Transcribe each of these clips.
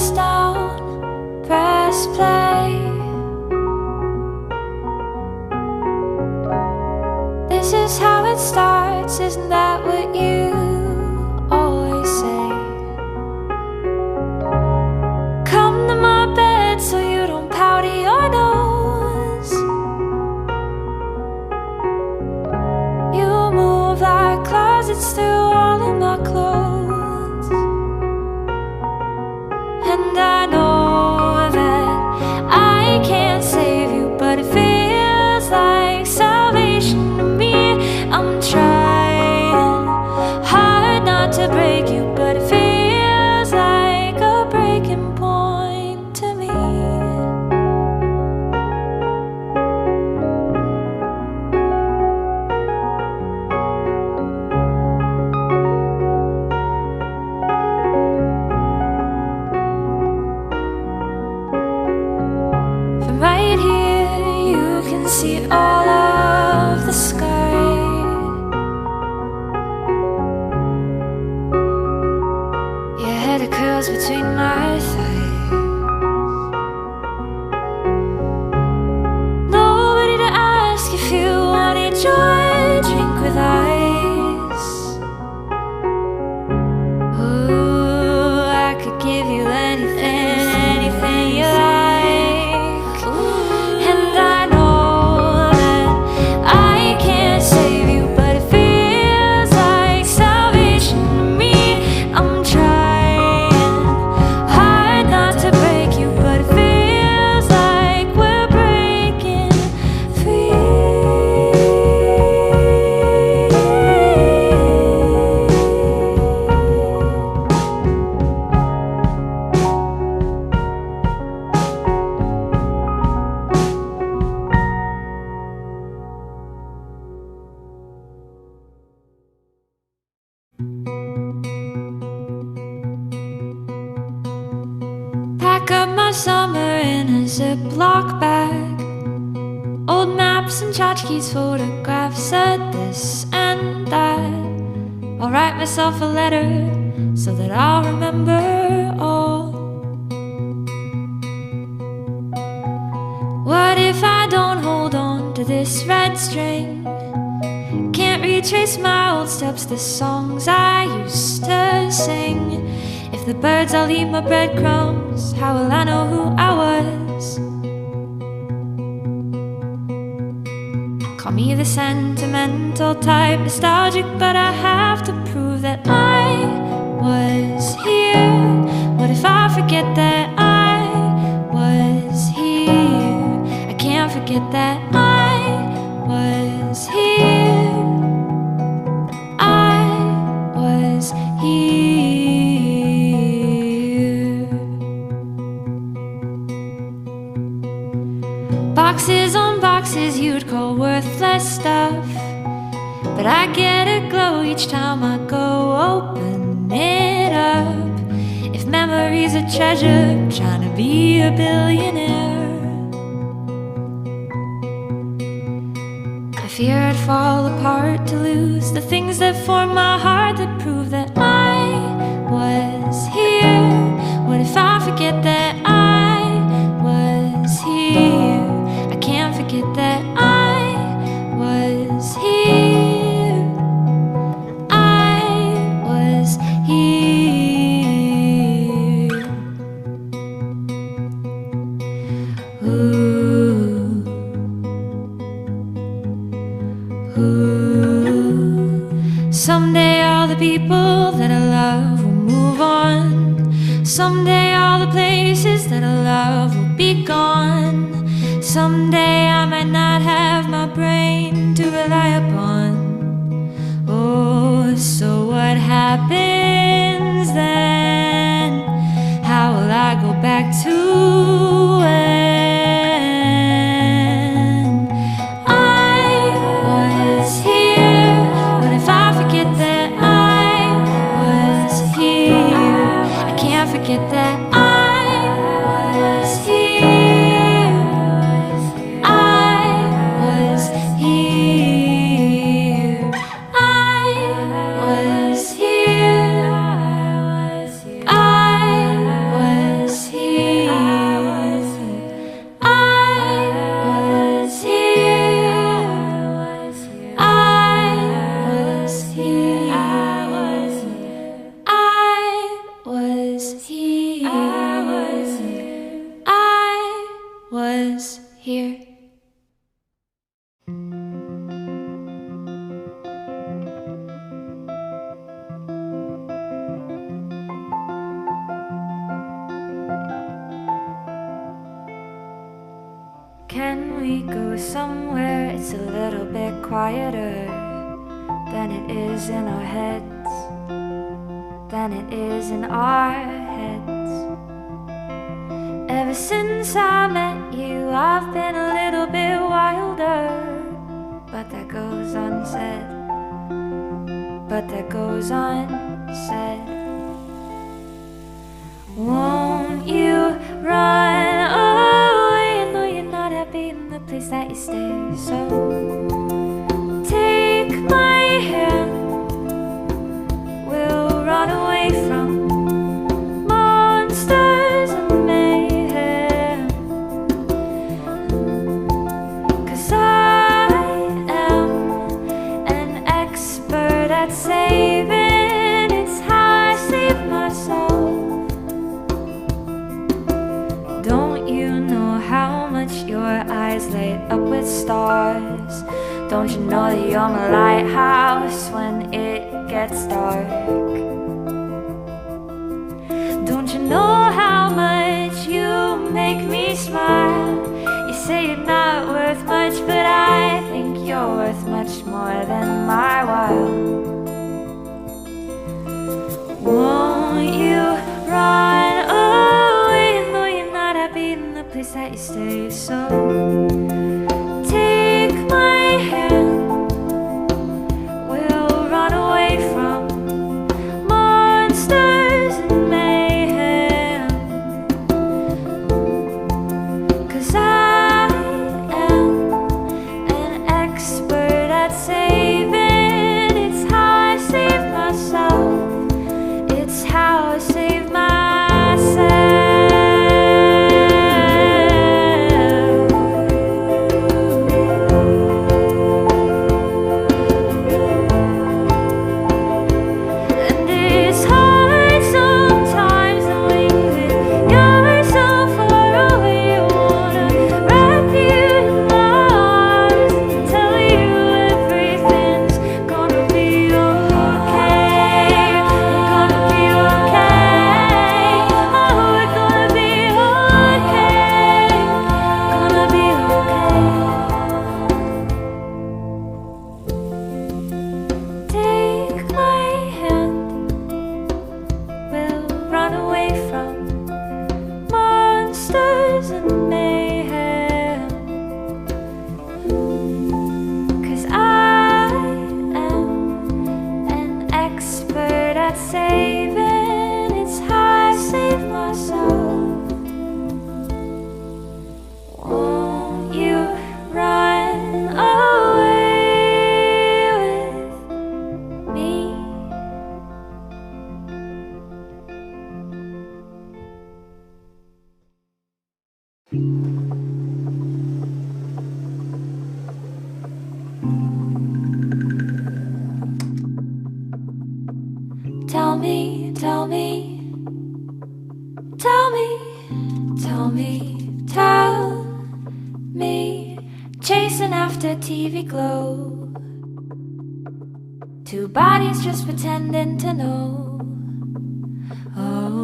press down, press play. This is how it starts, isn't that what you always say? Come to my bed so you don't powder your nose. You move like closets through all of my clothes. And I know that I can't save you, but it feels like salvation to me. I'm trying hard not to break you, but it feels like a breaking point to me. From right here you can see all of the sky. Your head it curls between my thighs. Nobody to ask if you wanted your drink with ice. Ooh, I could give you anything, anything you like. And I know that I can't save you, but it feels like salvation to me. I'm trying hard not to break you, but it feels like we're breaking free. Pack up my summer in a Ziploc bag. Old maps and tchotchkes, photographs of this and that. I'll write myself a letter so that I'll remember all. What if I don't hold on to this red string? Can't retrace my old steps, the songs I used to sing. If the birds all eat my breadcrumbs, how will I know who I was? Call me the sentimental type, nostalgic, but I have to prove that I was here. What if I forget that I was here? I can't forget that I was here. I was here. Boxes on boxes you'd call worthless stuff, but I get a glow each time I go open it up. If memory's a treasure, I'm trying to be a billionaire. I fear I'd fall apart to lose the things that form my heart, that prove that I was here. What if I forget that I was here? I can't forget that I was here. I was here. Ooh. Ooh. Someday all the people that I love will move on. Someday all the places that I love will be gone. Someday I might not have my brain to rely upon. Oh, so what happens then? How will I go back to when I was here? What if I forget that I was here? I can't forget that I was here. I was here. I was here. I was Can we go somewhere it's a little bit quieter than it is in our heads, than it is in our heads? Ever since I met you, I've been a little bit wilder, but that goes unsaid, but that goes unsaid. Won't you run away? I know you're not happy in the place that you stay, so take my hand, we'll run away from monsters and mayhem. 'Cause I am an expert at saving, it's how I save myself. Don't you know how much your eyes light up with stars? Don't you know that you're my lighthouse when it gets dark? Don't you know how much you make me smile? You say you're not worth much, but I think you're worth much more than my while. Won't you run away? I know you're not happy in the place that you stay, so take my hand, we'll run away from monsters and mayhem. 'Cause I am an expert at saving, it's how I save myself, it's how I save myself. Tell me, tell me, tell me, tell me, tell me, chasing after TV glow, two bodies just pretending to know. Oh,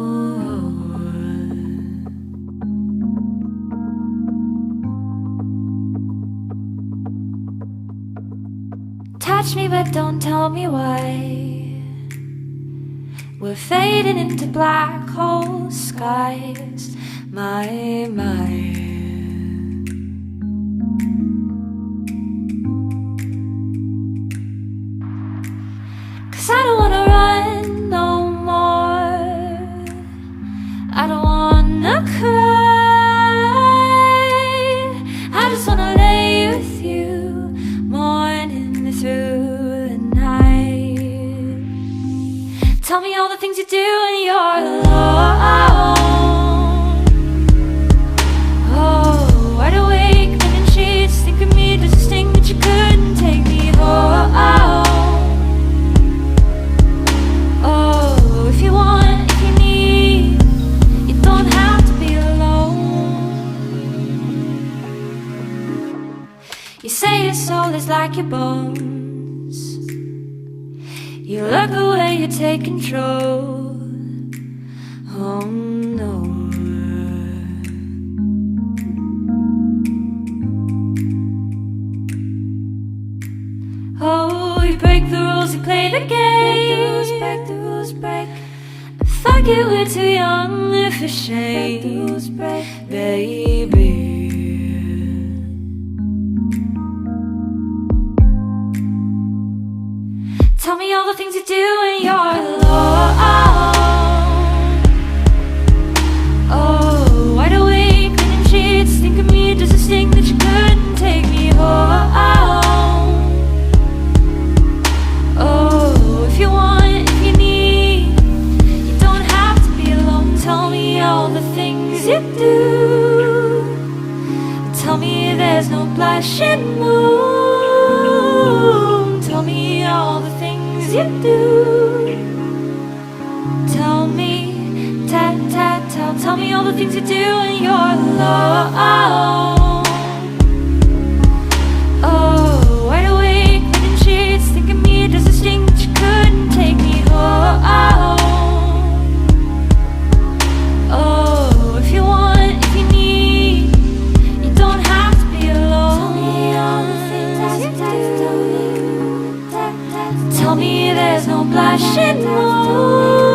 touch me but don't tell me why. We're fading into black hole skies, my. 'Cause I don't wanna run no more, I don't wanna cry, I just wanna lay with you, morning through the night. Tell me all the things you do when you're alone. Oh, wide awake, living sheets, think of me, does this thing that you couldn't take me home. Oh, if you want, if you need, you don't have to be alone. You say your soul is like your bones, you look away, you take control. Oh no. Fuck it, we're too young for shame, baby. Tell me all the things you do when you're alone. Oh, wide awake, cleaning sheets. Think of me, does this thing that you couldn't take me home. Oh, if you want, if you need, you don't have to be alone. Tell me all the things you do. Tell me there's no blushing moon. Tell me all the things you do. Tell me, tell me all the things you do when you're alone. Oh, wide awake, cleaning sheets. Think of me, does this thing that you couldn't take me home. Oh, if you want, if you need, you don't have to be alone. Tell me all the things you do. Tell me there's no blushing moon.